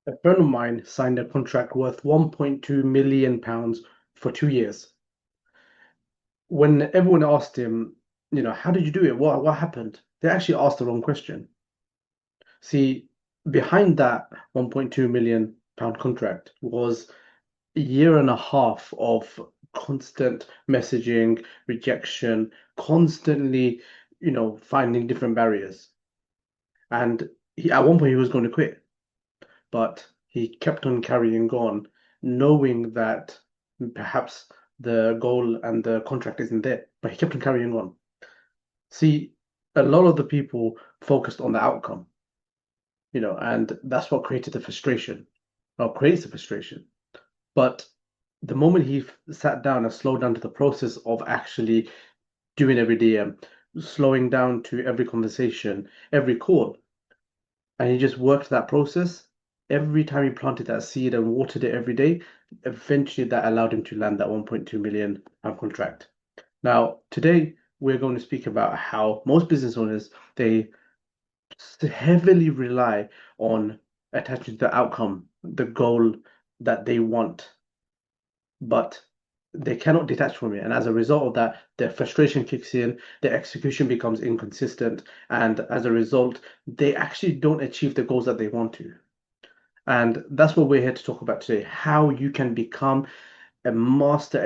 A friend of mine signed a contract worth £1.2 million for 2 years. When everyone asked him, how did you do it? What happened? They actually asked the wrong question. See, behind that £1.2 million contract was a year and a half of constant messaging, rejection, constantly, finding different barriers. And at one point he was going to quit, but he kept on carrying on, knowing that perhaps the goal and the contract isn't there, but he kept on carrying on. See, a lot of the people focused on the outcome, and that's what created the frustration, or creates the frustration. But the moment he sat down and slowed down to the process of actually doing every DM, slowing down to every conversation, every call, and he just worked that process. Every time he planted that seed and watered it every day, eventually that allowed him to land that 1.2 million pound contract. Now, today we're going to speak about how most business owners they heavily rely on attaching to the outcome, the goal that they want, but they cannot detach from it. And as a result of that, their frustration kicks in, their execution becomes inconsistent, and as a result, they actually don't achieve the goals that they want to. And that's what we're here to talk about today, how you can become a master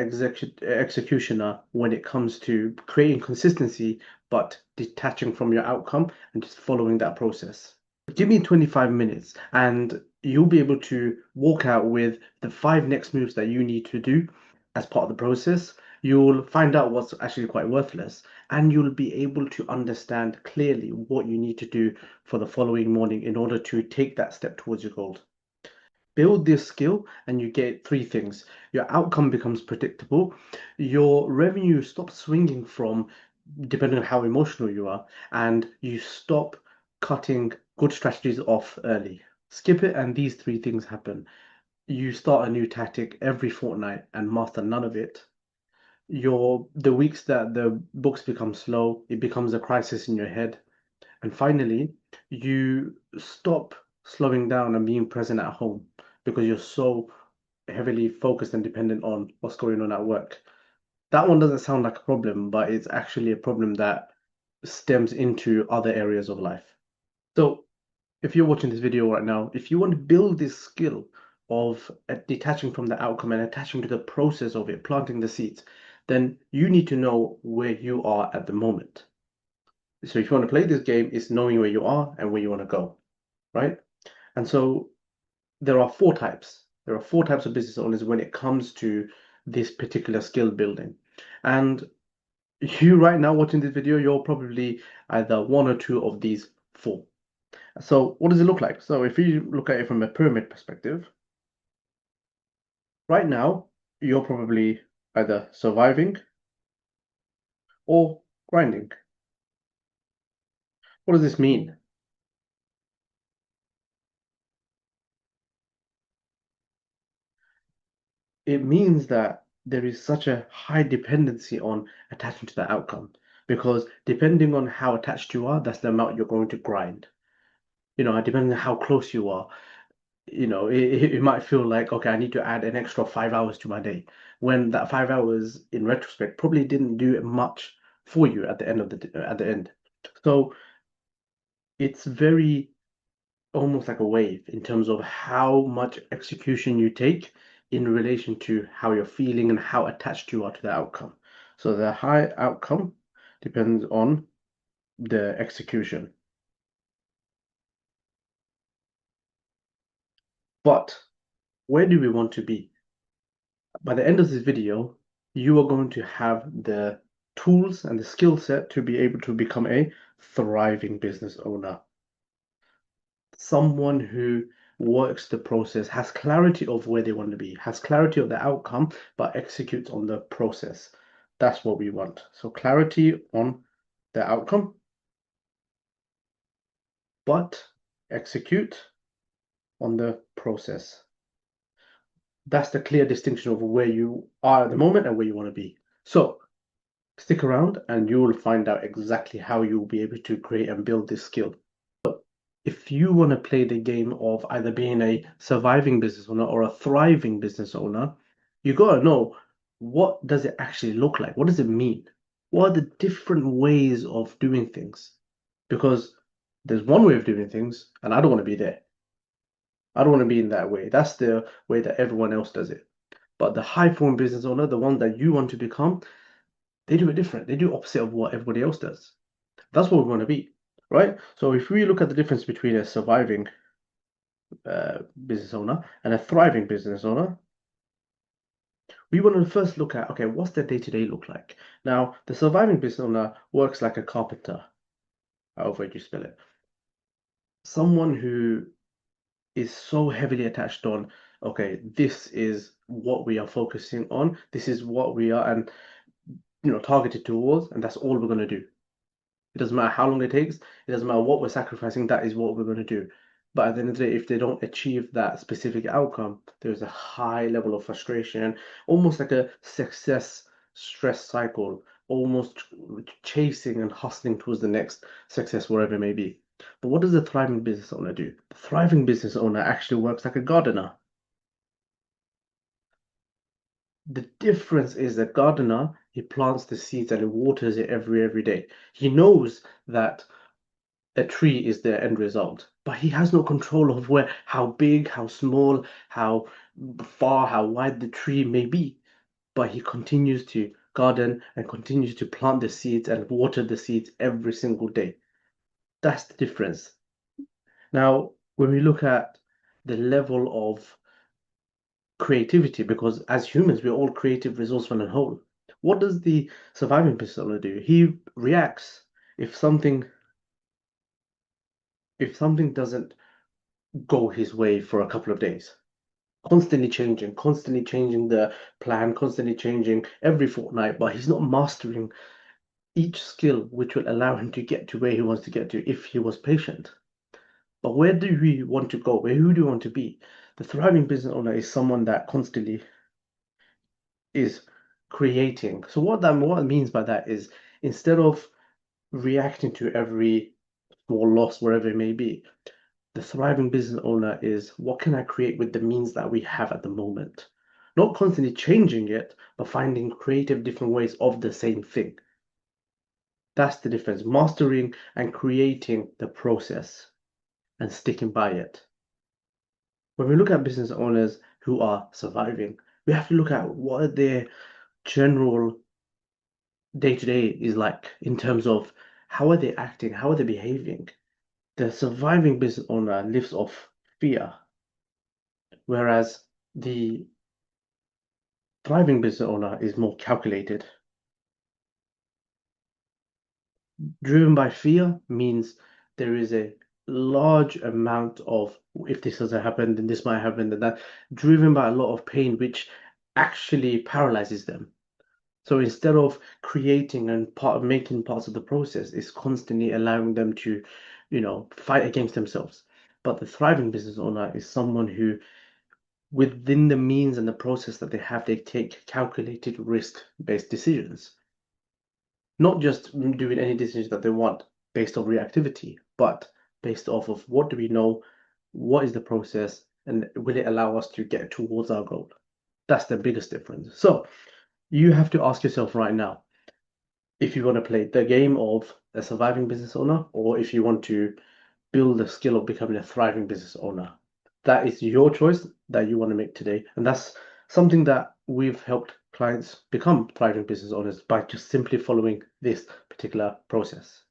executioner when it comes to creating consistency, but detaching from your outcome and just following that process. Give me 25 minutes and you'll be able to walk out with the five next moves that you need to do as part of the process. You'll find out what's actually quite worthless, and you'll be able to understand clearly what you need to do for the following morning in order to take that step towards your goal. Build this skill and you get three things. Your outcome becomes predictable, your revenue stops swinging from depending on how emotional you are, and you stop cutting good strategies off early. Skip it, and these three things happen. You start a new tactic every fortnight and master none of it. The weeks that the books become slow, it becomes a crisis in your head. And finally, you stop slowing down and being present at home because you're so heavily focused and dependent on what's going on at work. That one doesn't sound like a problem, but it's actually a problem that stems into other areas of life. So, if you're watching this video right now, if you want to build this skill of detaching from the outcome and attaching to the process of it, planting the seeds, then you need to know where you are at the moment. So if you want to play this game, it's knowing where you are and where you want to go, right? And so there are four types. There are four types of business owners when it comes to this particular skill building. And you right now watching this video, you're probably either one or two of these four. So what does it look like? So if you look at it from a pyramid perspective, right now, you're probably either surviving or grinding. What does this mean? It means that there is such a high dependency on attaching to the outcome because depending on how attached you are, that's the amount you're going to grind. Depending on how close you are, it might feel like, okay, I need to add an extra 5 hours to my day, when that 5 hours in retrospect probably didn't do much for you at the end of at the end. So it's very almost like a wave in terms of how much execution you take in relation to how you're feeling and how attached you are to the outcome. So the high outcome depends on the execution. But where do we want to be? By the end of this video, you are going to have the tools and the skill set to be able to become a thriving business owner. Someone who works the process, has clarity of where they want to be, has clarity of the outcome, but executes on the process. That's what we want. So clarity on the outcome, but execute on the process. That's the clear distinction of where you are at the moment and where you want to be. So stick around and you will find out exactly how you will be able to create and build this skill. if you want to play the game of either being a surviving business owner or a thriving business owner, you gotta know, what does it actually look like? What does it mean? What are the different ways of doing things? Because there's one way of doing things, and I don't want to be there. I don't want to be in that way. That's the way that everyone else does it. But the high performing business owner, the one that you want to become, they do it different. They do opposite of what everybody else does. That's what we want to be, right? So if we look at the difference between a surviving business owner and a thriving business owner, we want to first look at, okay, what's their day-to-day look like? Now, the surviving business owner works like a carpenter, however you spell it. Someone who is so heavily attached on, okay, this is what we are focusing on, this is what we are, and targeted towards, and that's all we're going to do. It doesn't matter how long it takes. It doesn't matter what we're sacrificing. That is what we're going to do. But at the end of the day, if they don't achieve that specific outcome, there's a high level of frustration, almost like a success stress cycle, almost chasing and hustling towards the next success, wherever it may be. But what does a thriving business owner do? The thriving business owner actually works like a gardener. The difference is that gardener, he plants the seeds and he waters it every day. He knows that a tree is the end result, but he has no control of how big, how small, how far, how wide the tree may be. But he continues to garden and continues to plant the seeds and water the seeds every single day. That's the difference. Now, when we look at the level of creativity, because as humans, we're all creative, resourceful, and whole. What does the surviving business owner do? He reacts if something doesn't go his way for a couple of days. Constantly changing the plan, constantly changing every fortnight, but he's not mastering each skill which will allow him to get to where he wants to get to if he was patient. But where do we want to go? Who do we want to be? The thriving business owner is someone that constantly is creating. So what it means by that is, instead of reacting to every small loss wherever it may be, the thriving business owner is, what can I create with the means that we have at the moment? Not constantly changing it, but finding creative different ways of the same thing. That's the difference. Mastering and creating the process and sticking by it. When we look at business owners who are surviving, we have to look at what their general day to day is like, in terms of how are they acting, how are they behaving. The surviving business owner lives off fear, whereas the thriving business owner is more calculated. Driven by fear means there is a large amount of, if this doesn't happen, then this might happen, then that. Driven by a lot of pain, which actually paralyzes them. So instead of creating and making parts of the process, it's constantly allowing them to, fight against themselves. But the thriving business owner is someone who, within the means and the process that they have, they take calculated risk-based decisions. Not just doing any decisions that they want based on reactivity, but based off of, what do we know, what is the process, and will it allow us to get towards our goal? That's the biggest difference. So you have to ask yourself right now, if you want to play the game of a surviving business owner, or if you want to build the skill of becoming a thriving business owner. That is your choice that you want to make today. And that's something that we've helped clients become thriving business owners by just simply following this particular process.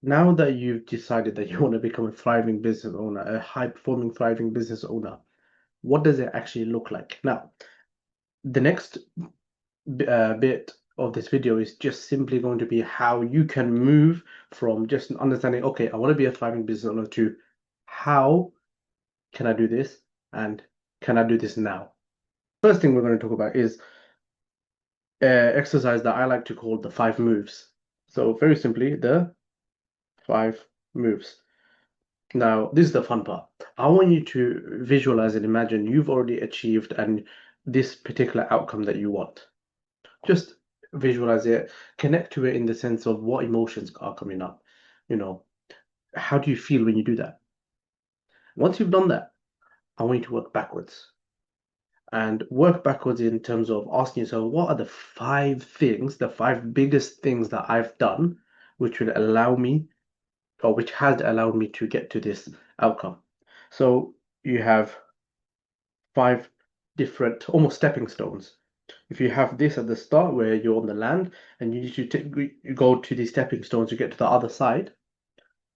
Now that you've decided that you want to become a thriving business owner, a high performing, thriving business owner, what does it actually look like? Now, the next bit of this video is just simply going to be how you can move from just understanding, okay, I want to be a thriving business owner, to how can I do this, and can I do this now? First thing we're going to talk about is exercise that I like to call the 5 moves. So very simply, the 5 moves. Now, this is the fun part. I want you to visualize and imagine you've already achieved and this particular outcome that you want. Just visualize it, connect to it in the sense of what emotions are coming up. You know, How do you feel when you do that? Once you've done that, I want you to work backwards. And work backwards in terms of asking yourself, what are the five things, the five biggest things that I've done, which will allow me, or which has allowed me to get to this outcome? So you have five different, almost stepping stones. If you have this at the start where you're on the land and you need to you go to these stepping stones to get to the other side,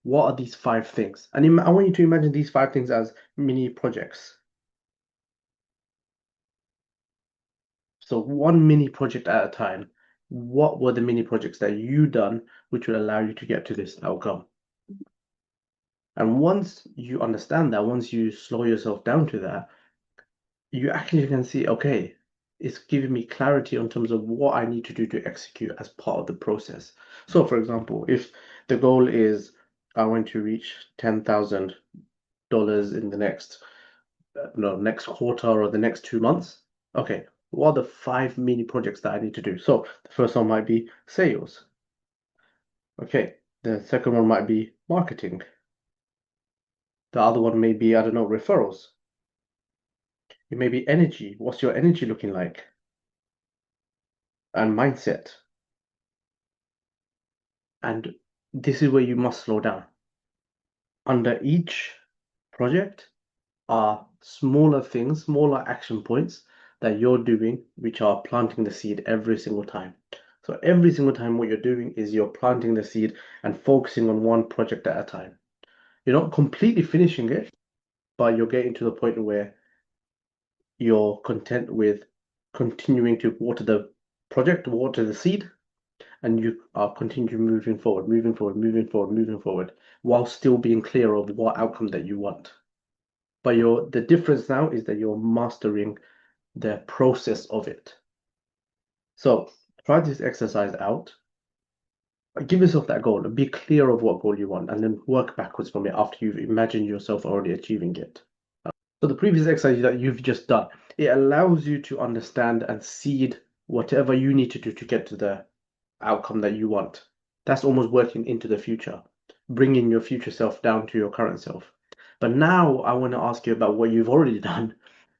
what are these five things? And I want you to imagine these five things as mini projects. So one mini project at a time. What were the mini projects that you done which will allow you to get to this outcome? And once you understand that, once you slow yourself down to that, you actually can see, okay, it's giving me clarity in terms of what I need to do to execute as part of the process. So, for example, if the goal is I want to reach $10,000 in the next no, next quarter or the next 2 months. Okay, what are the five mini projects that I need to do? So the first one might be sales. Okay, the second one might be marketing. The other one may be, I don't know, referrals. It may be energy. What's your energy looking like? And mindset. And this is where you must slow down. Under each project are smaller things, smaller action points that you're doing, which are planting the seed every single time. So every single time, what you're doing is you're planting the seed and focusing on one project at a time. You're not completely finishing it, but you're getting to the point where you're content with continuing to water the project, water the seed, and you are continuing moving forward, moving forward, moving forward, moving forward, while still being clear of what outcome that you want. But the difference now is that you're mastering the process of it. So try this exercise out. Give yourself that goal and be clear of what goal you want, and then work backwards from it after you've imagined yourself already achieving it. So the previous exercise that you've just done, it allows you to understand and seed whatever you need to do to get to the outcome that you want. That's almost working into the future, bringing your future self down to your current self. But now I want to ask you about what you've already done.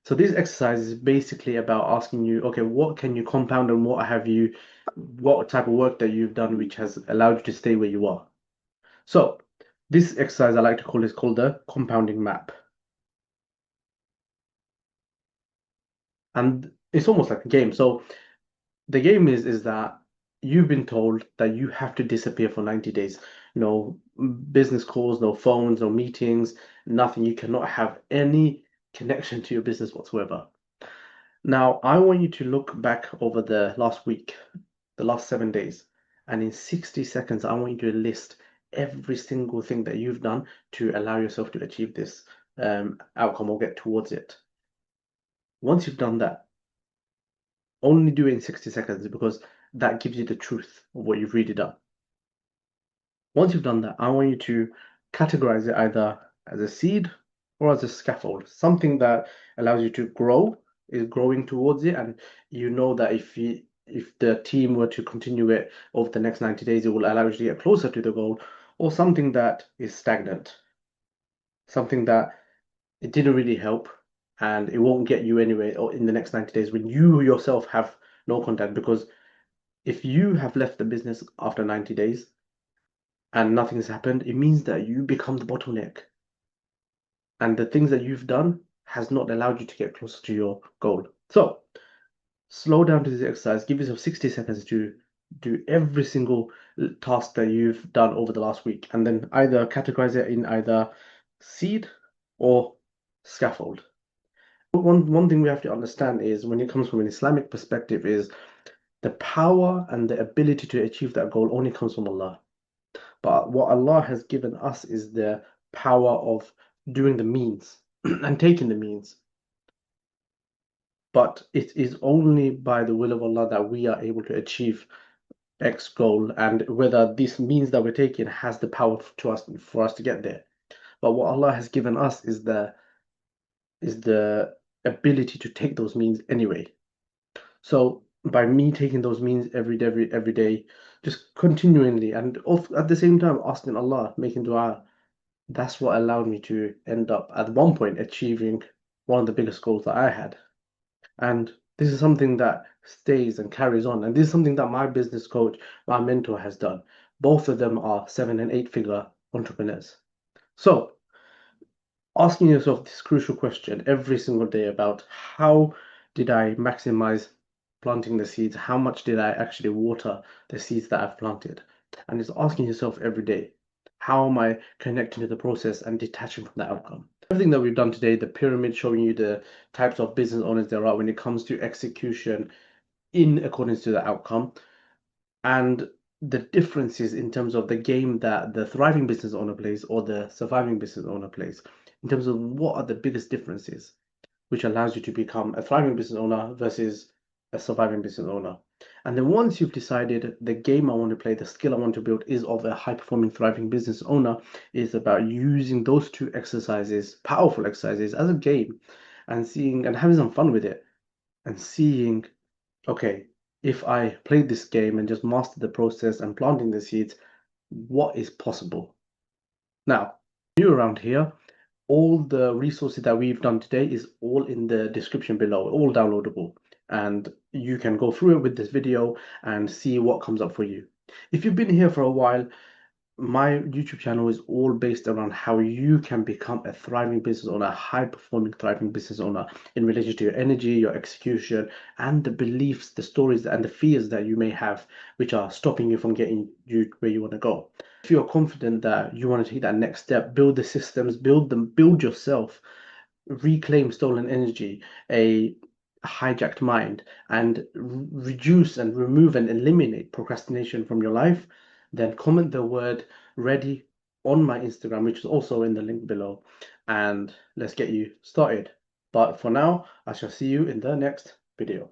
So this exercise is basically about asking you, okay, what can you compound and what type of work that you've done which has allowed you to stay where you are. So this exercise I like to call is called the compounding map. And it's almost like a game. So the game is that you've been told that you have to disappear for 90 days. No business calls, no phones, no meetings, nothing. You cannot have any connection to your business whatsoever. Now, I want you to look back over the last week, the last 7 days, and in 60 seconds, I want you to list every single thing that you've done to allow yourself to achieve this outcome or get towards it. Once you've done that, only do it in 60 seconds because that gives you the truth of what you've really done. Once you've done that, I want you to categorize it either as a seed or as a scaffold, something that allows you to grow, is growing towards it, and you know that if the team were to continue it over the next 90 days, it will allow you to get closer to the goal, or something that is stagnant, something that it didn't really help and it won't get you anywhere or in the next 90 days when you yourself have no contact because if you have left the business after 90 days and nothing's happened, it means that you become the bottleneck. And the things that you've done has not allowed you to get closer to your goal. So slow down to this exercise. Give yourself 60 seconds to do every single task that you've done over the last week, and then either categorize it in either seed or scaffold. One thing we have to understand is when it comes from an Islamic perspective is the power and the ability to achieve that goal only comes from Allah. But what Allah has given us is the power of doing the means and taking the means. But it is only by the will of Allah that we are able to achieve X goal, and whether this means that we're taking has the power to us for us to get there. But what Allah has given us is the ability to take those means anyway. So by me taking those means every day, just continually, and at the same time asking Allah, making dua, That's what allowed me to end up at one point achieving one of the biggest goals that I had. And this is something that stays and carries on. And this is something that my business coach, my mentor, has done. Both of them are 7 and 8 figure entrepreneurs. So, asking yourself this crucial question every single day about how did I maximize planting the seeds? How much did I actually water the seeds that I've planted? And it's asking yourself every day, how am I connecting to the process and detaching from the outcome? Everything that we've done today, the pyramid showing you the types of business owners there are when it comes to execution in accordance to the outcome, and the differences in terms of the game that the thriving business owner plays or the surviving business owner plays, in terms of what are the biggest differences, which allows you to become a thriving business owner versus a surviving business owner. And then once you've decided the game I want to play, the skill I want to build is of a high performing, thriving business owner, is about using those two exercises, powerful exercises, as a game and seeing and having some fun with it and seeing, okay, if I played this game and just mastered the process and planting the seeds, what is possible? Now, new around here, all the resources that we've done today is all in the description below, all downloadable. And you can go through it with this video and see what comes up for you. If you've been here for a while, my YouTube channel is all based around how you can become a thriving business owner, a high performing, thriving business owner in relation to your energy, your execution, and the beliefs, the stories, and the fears that you may have, which are stopping you from getting you where you want to go. If you're confident that you want to take that next step, build the systems, build them, build yourself, reclaim stolen energy, a hijacked mind, and reduce and remove and eliminate procrastination from your life, then comment the word ready on my Instagram, which is also in the link below, and let's get you started. But for now, I shall see you in the next video.